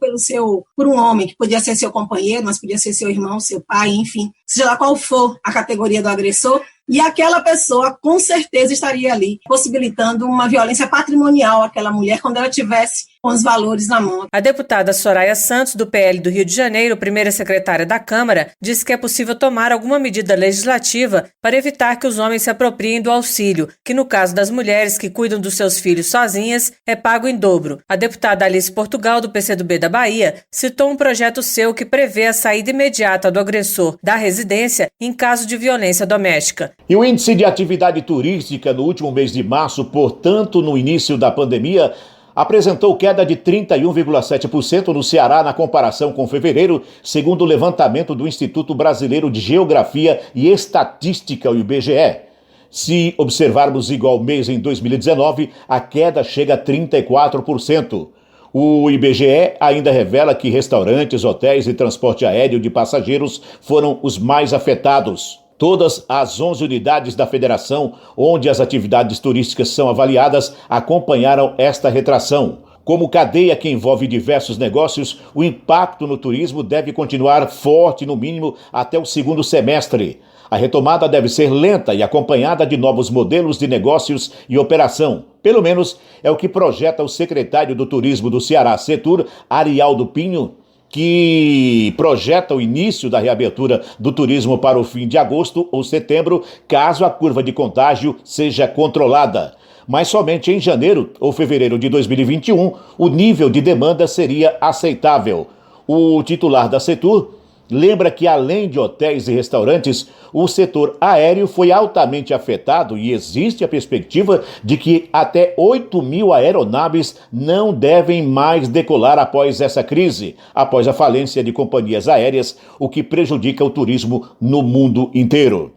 por um homem, que podia ser seu companheiro, mas podia ser seu irmão, seu pai, enfim, seja lá qual for a categoria do agressor, e aquela pessoa com certeza estaria ali, possibilitando uma violência patrimonial àquela mulher quando ela tivesse com os valores na mão. A deputada Soraya Santos, do PL do Rio de Janeiro, primeira secretária da Câmara, disse que é possível tomar alguma medida legislativa para evitar que os homens se apropriem do auxílio, que no caso das mulheres que cuidam dos seus filhos sozinhas, é pago em dobro. A deputada Alice Portugal, do PCdoB da Bahia, citou um projeto seu que prevê a saída imediata do agressor da residência em caso de violência doméstica. E o índice de atividade turística no último mês de março, portanto, no início da pandemia, apresentou queda de 31,7% no Ceará na comparação com fevereiro, segundo o levantamento do Instituto Brasileiro de Geografia e Estatística, o IBGE. Se observarmos igual mês em 2019, a queda chega a 34%. O IBGE ainda revela que restaurantes, hotéis e transporte aéreo de passageiros foram os mais afetados. Todas as 11 unidades da federação, onde as atividades turísticas são avaliadas, acompanharam esta retração. Como cadeia que envolve diversos negócios, o impacto no turismo deve continuar forte, no mínimo, até o segundo semestre. A retomada deve ser lenta e acompanhada de novos modelos de negócios e operação. Pelo menos é o que projeta o secretário do Turismo do Ceará, Setur, Arialdo Pinho, que projeta o início da reabertura do turismo para o fim de agosto ou setembro, caso a curva de contágio seja controlada. Mas somente em janeiro ou fevereiro de 2021, o nível de demanda seria aceitável. O titular da Setur lembra que, além de hotéis e restaurantes, o setor aéreo foi altamente afetado e existe a perspectiva de que até 8.000 aeronaves não devem mais decolar após essa crise, após a falência de companhias aéreas, o que prejudica o turismo no mundo inteiro.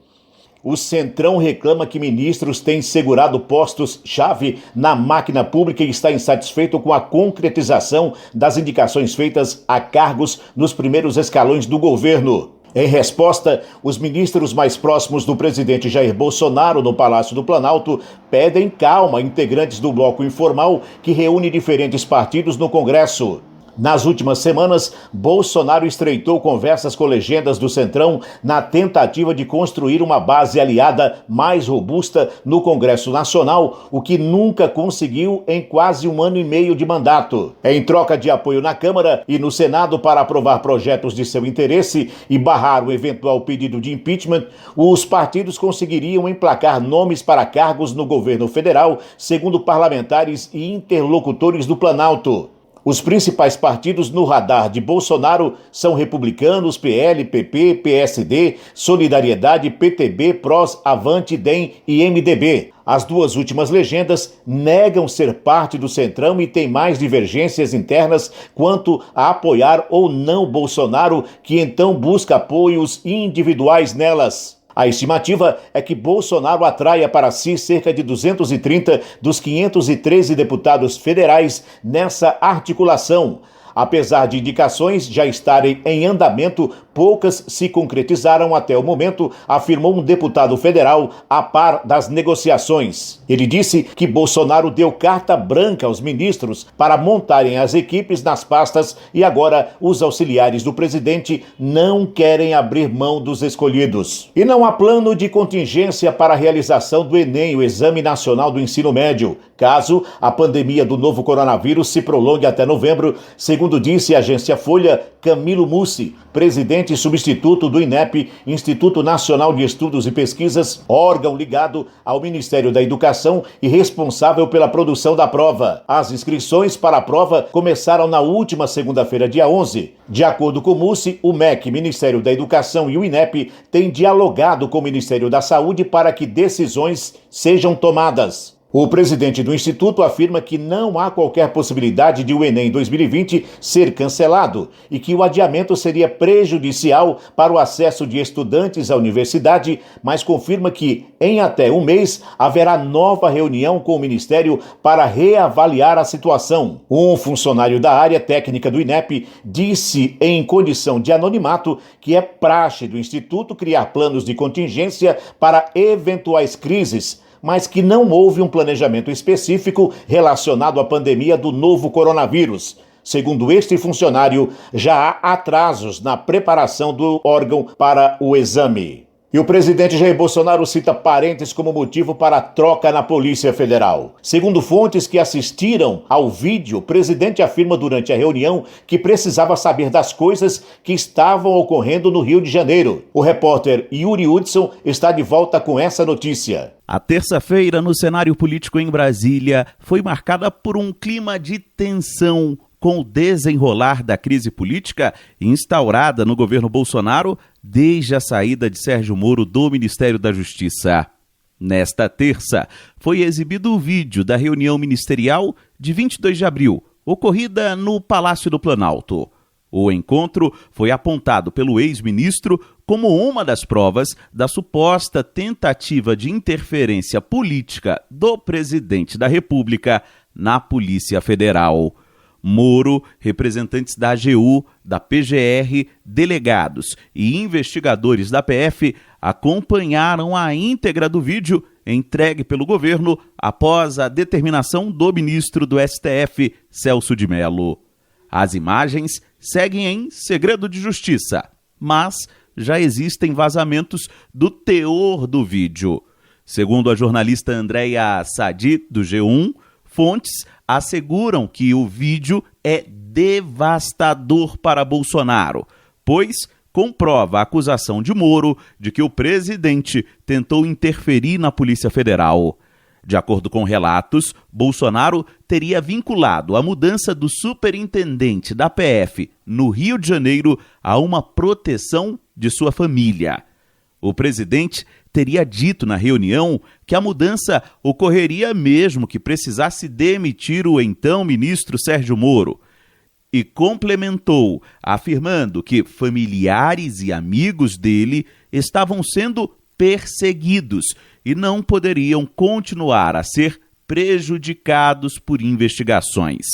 O Centrão reclama que ministros têm segurado postos-chave na máquina pública e está insatisfeito com a concretização das indicações feitas a cargos nos primeiros escalões do governo. Em resposta, os ministros mais próximos do presidente Jair Bolsonaro no Palácio do Planalto pedem calma a integrantes do bloco informal que reúne diferentes partidos no Congresso. Nas últimas semanas, Bolsonaro estreitou conversas com legendas do Centrão na tentativa de construir uma base aliada mais robusta no Congresso Nacional, o que nunca conseguiu em quase 1 ano e meio de mandato. Em troca de apoio na Câmara e no Senado para aprovar projetos de seu interesse e barrar o eventual pedido de impeachment, os partidos conseguiriam emplacar nomes para cargos no governo federal, segundo parlamentares e interlocutores do Planalto. Os principais partidos no radar de Bolsonaro são Republicanos, PL, PP, PSD, Solidariedade, PTB, PROS, Avante, DEM e MDB. As duas últimas legendas negam ser parte do Centrão e têm mais divergências internas quanto a apoiar ou não Bolsonaro, que então busca apoios individuais nelas. A estimativa é que Bolsonaro atraia para si cerca de 230 dos 513 deputados federais nessa articulação. Apesar de indicações já estarem em andamento, poucas se concretizaram até o momento, afirmou um deputado federal a par das negociações. Ele disse que Bolsonaro deu carta branca aos ministros para montarem as equipes nas pastas e agora os auxiliares do presidente não querem abrir mão dos escolhidos. E não há plano de contingência para a realização do Enem, o Exame Nacional do Ensino Médio, caso a pandemia do novo coronavírus se prolongue até novembro, segundo disse a agência Folha, Camilo Mussi, presidente substituto do INEP, Instituto Nacional de Estudos e Pesquisas, órgão ligado ao Ministério da Educação e responsável pela produção da prova. As inscrições para a prova começaram na última segunda-feira, dia 11. De acordo com Mussi, o MEC, Ministério da Educação e o INEP têm dialogado com o Ministério da Saúde para que decisões sejam tomadas. O presidente do Instituto afirma que não há qualquer possibilidade de o Enem 2020 ser cancelado e que o adiamento seria prejudicial para o acesso de estudantes à universidade, mas confirma que, em até um mês, haverá nova reunião com o Ministério para reavaliar a situação. Um funcionário da área técnica do INEP disse, em condição de anonimato, que é praxe do Instituto criar planos de contingência para eventuais crises, mas que não houve um planejamento específico relacionado à pandemia do novo coronavírus. Segundo este funcionário, já há atrasos na preparação do órgão para o exame. E o presidente Jair Bolsonaro cita parentes como motivo para a troca na Polícia Federal. Segundo fontes que assistiram ao vídeo, o presidente afirma durante a reunião que precisava saber das coisas que estavam ocorrendo no Rio de Janeiro. O repórter Yuri Hudson está de volta com essa notícia. A terça-feira, no cenário político em Brasília, foi marcada por um clima de tensão com o desenrolar da crise política instaurada no governo Bolsonaro desde a saída de Sérgio Moro do Ministério da Justiça. Nesta terça, foi exibido o vídeo da reunião ministerial de 22 de abril, ocorrida no Palácio do Planalto. O encontro foi apontado pelo ex-ministro como uma das provas da suposta tentativa de interferência política do presidente da República na Polícia Federal. Moro, representantes da AGU, da PGR, delegados e investigadores da PF acompanharam a íntegra do vídeo entregue pelo governo após a determinação do ministro do STF, Celso de Mello. As imagens seguem em segredo de justiça, mas já existem vazamentos do teor do vídeo. Segundo a jornalista Andréia Sadi, do G1, fontes asseguram que o vídeo é devastador para Bolsonaro, pois comprova a acusação de Moro de que o presidente tentou interferir na Polícia Federal. De acordo com relatos, Bolsonaro teria vinculado a mudança do superintendente da PF no Rio de Janeiro a uma proteção de sua família. O presidente teria dito na reunião que a mudança ocorreria mesmo que precisasse demitir o então ministro Sérgio Moro e complementou, afirmando que familiares e amigos dele estavam sendo perseguidos e não poderiam continuar a ser prejudicados por investigações.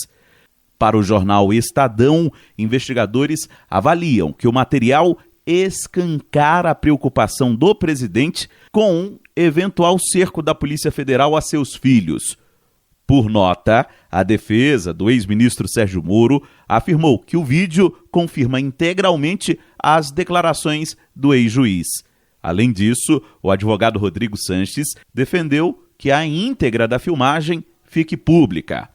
Para o jornal Estadão, investigadores avaliam que o material escancara a preocupação do presidente com um eventual cerco da Polícia Federal a seus filhos. Por nota, a defesa do ex-ministro Sérgio Moro afirmou que o vídeo confirma integralmente as declarações do ex-juiz. Além disso, o advogado Rodrigo Sanches defendeu que a íntegra da filmagem fique pública.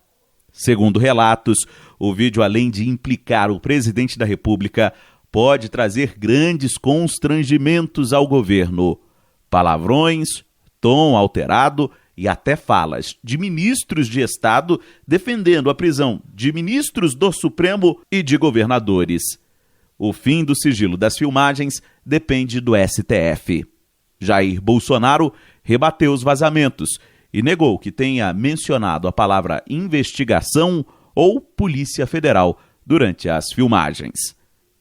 Segundo relatos, o vídeo, além de implicar o presidente da República, pode trazer grandes constrangimentos ao governo. Palavrões, tom alterado e até falas de ministros de Estado defendendo a prisão de ministros do Supremo e de governadores. O fim do sigilo das filmagens depende do STF. Jair Bolsonaro rebateu os vazamentos e negou que tenha mencionado a palavra investigação ou Polícia Federal durante as filmagens.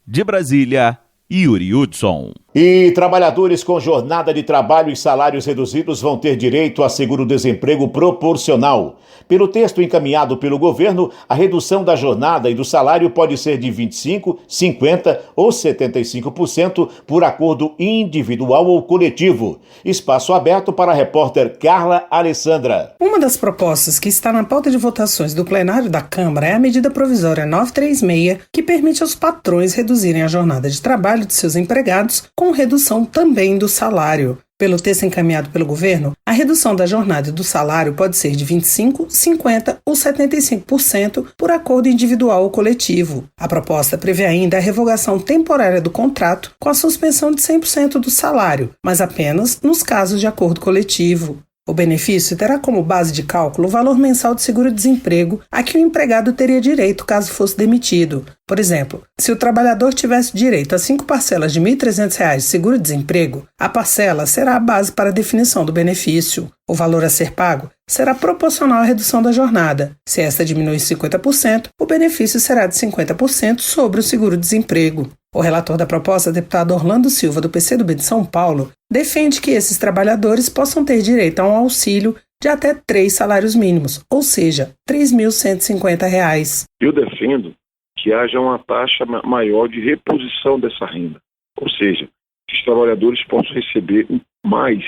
De Brasília, Yuri Hudson. E trabalhadores com jornada de trabalho e salários reduzidos vão ter direito a seguro-desemprego proporcional. Pelo texto encaminhado pelo governo, a redução da jornada e do salário pode ser de 25%, 50% ou 75% por acordo individual ou coletivo. Espaço aberto para a repórter Carla Alessandra. Uma das propostas que está na pauta de votações do plenário da Câmara é a medida provisória 936, que permite aos patrões reduzirem a jornada de trabalho de seus empregados com redução também do salário. Pelo texto encaminhado pelo governo, a redução da jornada e do salário pode ser de 25%, 50% ou 75% por acordo individual ou coletivo. A proposta prevê ainda a revogação temporária do contrato com a suspensão de 100% do salário, mas apenas nos casos de acordo coletivo. O benefício terá como base de cálculo o valor mensal de seguro-desemprego a que o empregado teria direito caso fosse demitido. Por exemplo, se o trabalhador tivesse direito a 5 parcelas de R$ 1.300 de seguro-desemprego, a parcela será a base para a definição do benefício. O valor a ser pago será proporcional à redução da jornada. Se esta diminui 50%, o benefício será de 50% sobre o seguro-desemprego. O relator da proposta, deputado Orlando Silva, do PCdoB de São Paulo, defende que esses trabalhadores possam ter direito a um auxílio de até 3 salários mínimos, ou seja, R$ 3.150. Eu defendo que haja uma taxa maior de reposição dessa renda, ou seja, que os trabalhadores possam receber mais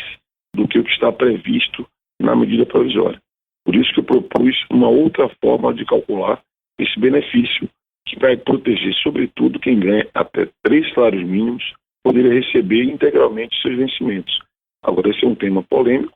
do que o que está previsto na medida provisória. Por isso que eu propus uma outra forma de calcular esse benefício, que vai proteger, sobretudo, quem ganha até 3 salários mínimos, poderia receber integralmente seus vencimentos. Agora, esse é um tema polêmico,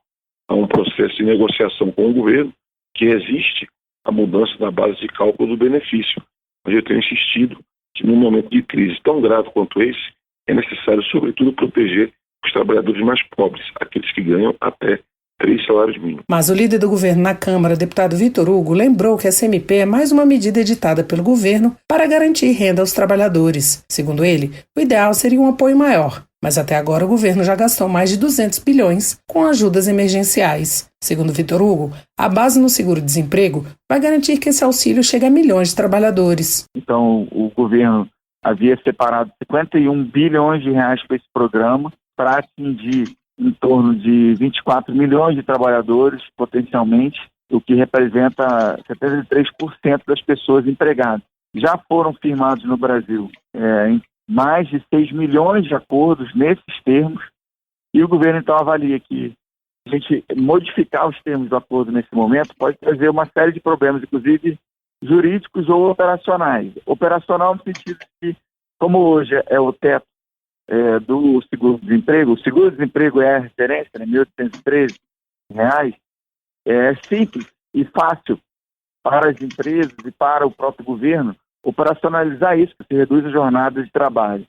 há um processo de negociação com o governo que resiste à mudança da base de cálculo do benefício. Mas eu tenho insistido que, num momento de crise tão grave quanto esse, é necessário, sobretudo, proteger os trabalhadores mais pobres, aqueles que ganham até 3 salários mínimos. Mas o líder do governo na Câmara, deputado Vitor Hugo, lembrou que essa MP é mais uma medida editada pelo governo para garantir renda aos trabalhadores. Segundo ele, o ideal seria um apoio maior, mas até agora o governo já gastou mais de 200 bilhões com ajudas emergenciais. Segundo Vitor Hugo, a base no seguro-desemprego vai garantir que esse auxílio chegue a milhões de trabalhadores. Então, o governo havia separado 51 bilhões de reais para esse programa para atingir em torno de 24 milhões de trabalhadores, potencialmente, o que representa 73% das pessoas empregadas. Já foram firmados no Brasil mais de 6 milhões de acordos nesses termos, e o governo então avalia que a gente modificar os termos do acordo nesse momento pode trazer uma série de problemas, inclusive jurídicos ou operacionais. Operacional no sentido de que, como hoje é o teto do seguro-desemprego, o seguro-desemprego é a referência, né, R$ 1.813, é simples e fácil para as empresas e para o próprio governo operacionalizar isso, porque reduz a jornada de trabalho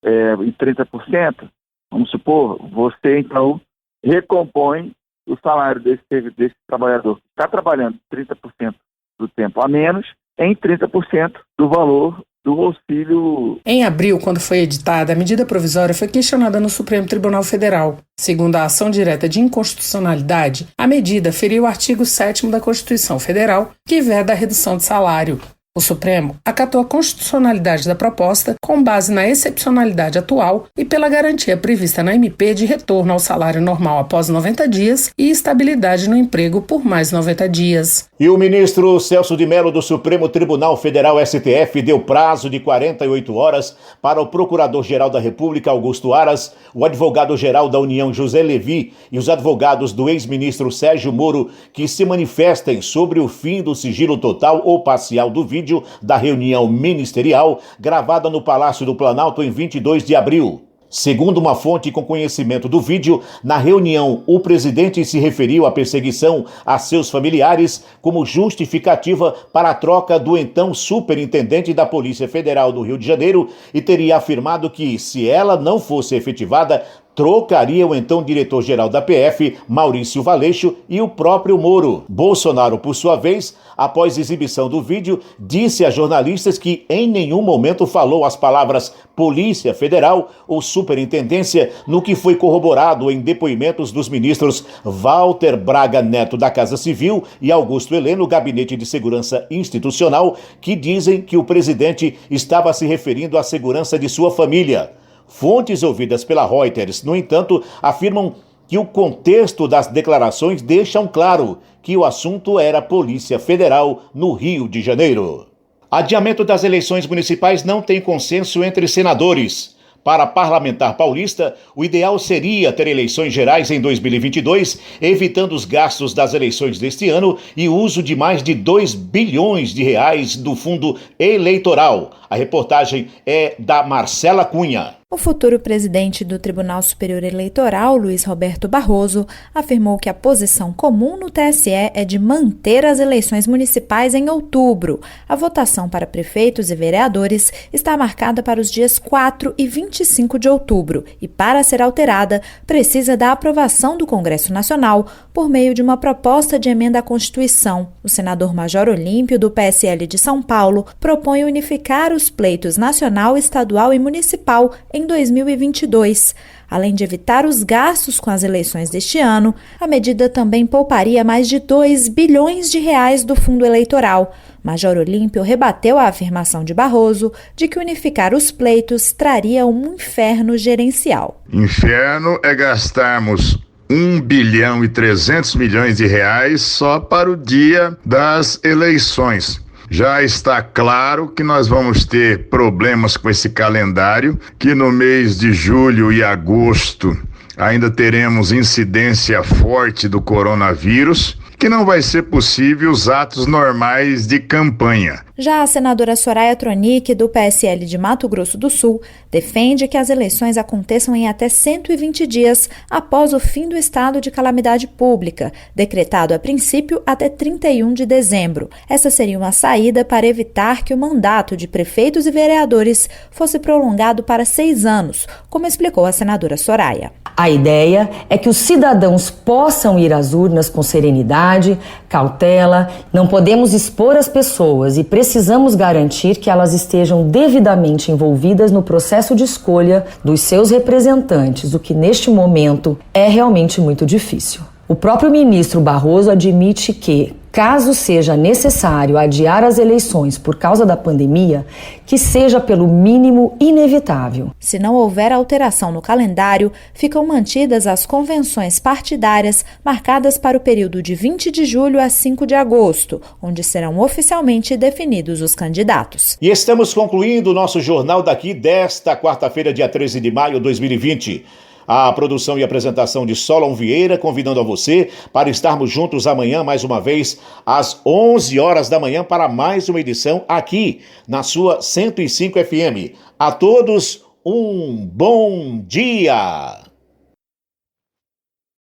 em 30%, vamos supor, você então recompõe o salário desse trabalhador que está trabalhando 30% do tempo a menos em 30% do valor do auxílio. Em abril, quando foi editada, a medida provisória foi questionada no Supremo Tribunal Federal. Segundo a ação direta de inconstitucionalidade, a medida feriu o artigo 7º da Constituição Federal, que veda a redução de salário. O Supremo acatou a constitucionalidade da proposta com base na excepcionalidade atual e pela garantia prevista na MP de retorno ao salário normal após 90 dias e estabilidade no emprego por mais 90 dias. E o ministro Celso de Mello do Supremo Tribunal Federal, STF, deu prazo de 48 horas para o Procurador-Geral da República, Augusto Aras, o advogado-geral da União, José Levi, e os advogados do ex-ministro Sérgio Moro que se manifestem sobre o fim do sigilo total ou parcial do vídeo da reunião ministerial gravada no Palácio do Planalto em 22 de abril. Segundo uma fonte com conhecimento do vídeo, na reunião o presidente se referiu à perseguição a seus familiares como justificativa para a troca do então superintendente da Polícia Federal do Rio de Janeiro e teria afirmado que, se ela não fosse efetivada, trocaria o então diretor-geral da PF, Maurício Valeixo, e o próprio Moro. Bolsonaro, por sua vez, após exibição do vídeo, disse a jornalistas que em nenhum momento falou as palavras Polícia Federal ou Superintendência, no que foi corroborado em depoimentos dos ministros Walter Braga Neto da Casa Civil e Augusto Heleno, Gabinete de Segurança Institucional, que dizem que o presidente estava se referindo à segurança de sua família. Fontes ouvidas pela Reuters, no entanto, afirmam que o contexto das declarações deixam claro que o assunto era a Polícia Federal no Rio de Janeiro. Adiamento das eleições municipais não tem consenso entre senadores. Para parlamentar paulista, o ideal seria ter eleições gerais em 2022, evitando os gastos das eleições deste ano e o uso de mais de 2 bilhões de reais do fundo eleitoral. A reportagem é da Marcela Cunha. O futuro presidente do Tribunal Superior Eleitoral, Luiz Roberto Barroso, afirmou que a posição comum no TSE é de manter as eleições municipais em outubro. A votação para prefeitos e vereadores está marcada para os dias 4 e 25 de outubro e, para ser alterada, precisa da aprovação do Congresso Nacional por meio de uma proposta de emenda à Constituição. O senador Major Olímpio, do PSL de São Paulo, propõe unificar os pleitos nacional, estadual e municipal em 2022. Além de evitar os gastos com as eleições deste ano, a medida também pouparia mais de 2 bilhões de reais do fundo eleitoral. Major Olímpio rebateu a afirmação de Barroso de que unificar os pleitos traria um inferno gerencial. Inferno é gastarmos 1 bilhão e 300 milhões de reais só para o dia das eleições. Já está claro que nós vamos ter problemas com esse calendário, que no mês de julho e agosto ainda teremos incidência forte do coronavírus, que não vai ser possível os atos normais de campanha. Já a senadora Soraya Tronic, do PSL de Mato Grosso do Sul, defende que as eleições aconteçam em até 120 dias após o fim do estado de calamidade pública, decretado a princípio até 31 de dezembro. Essa seria uma saída para evitar que o mandato de prefeitos e vereadores fosse prolongado para 6 anos, como explicou a senadora Soraya. A ideia é que os cidadãos possam ir às urnas com serenidade, cautela. Não podemos expor as pessoas e precisamos garantir que elas estejam devidamente envolvidas no processo de escolha dos seus representantes, o que neste momento é realmente muito difícil. O próprio ministro Barroso admite que, caso seja necessário adiar as eleições por causa da pandemia, que seja pelo mínimo inevitável. Se não houver alteração no calendário, ficam mantidas as convenções partidárias marcadas para o período de 20 de julho a 5 de agosto, onde serão oficialmente definidos os candidatos. E estamos concluindo o nosso Jornal daqui desta quarta-feira, dia 13 de maio de 2020. A produção e apresentação de Solon Vieira, convidando a você para estarmos juntos amanhã, mais uma vez, às 11 horas da manhã, para mais uma edição aqui, na sua 105 FM. A todos, um bom dia!